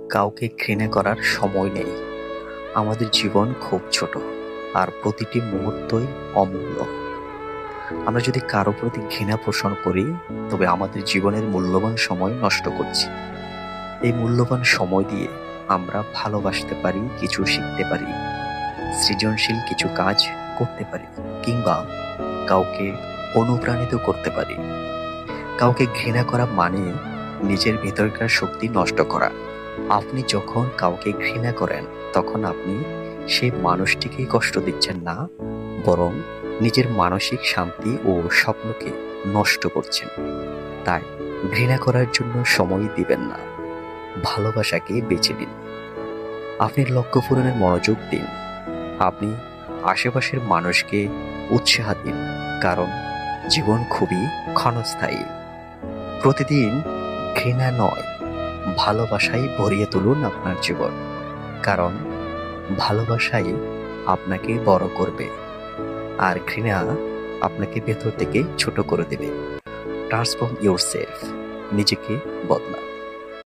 কাউকে ঘৃণা করার সময় নেই। আমাদের জীবন খুব ছোট, আর প্রতিটি মুহূর্তই অমূল্য। আমরা যদি কারো প্রতি ঘৃণা পোষণ করি, তবে আমাদের জীবনের মূল্যবান সময় নষ্ট করছি। এই মূল্যবান সময় দিয়ে আমরা ভালোবাসতে পারি, কিছু শিখতে পারি, সৃজনশীল কিছু কাজ করতে পারি, কিংবা কাউকে অনুপ্রাণিত করতে পারি। কাউকে ঘৃণা করা মানে নিজের ভেতরকার শক্তি নষ্ট করা। আপনি যখন কাউকে ঘৃণা করেন, তখন আপনি সেই মানুষটিকেই কষ্ট দিচ্ছেন না, বরং নিজের মানসিক শান্তি ও স্বপ্নকে নষ্ট করছেন। তাই ঘৃণা করার জন্য সময় দিবেন না, ভালোবাসাকে বেছে নিন। আপনি লক্ষ্য পূরণের মনোযোগ দিন। আপনি আশেপাশের মানুষকে উৎসাহ দিন, কারণ জীবন খুবই ক্ষণস্থায়ী। প্রতিদিন ঘৃণা নয়, ভালোবাসায় ভরিয়ে তুলুন আপনার জীবন, কারণ ভালোবাসাই আপনাকে বড় করবে, আর ঘৃণা আপনাকে ভেতর থেকে ছোট করে দেবে। ট্রান্সফর্ম ইউরসেলফ, নিজেকে বদলান।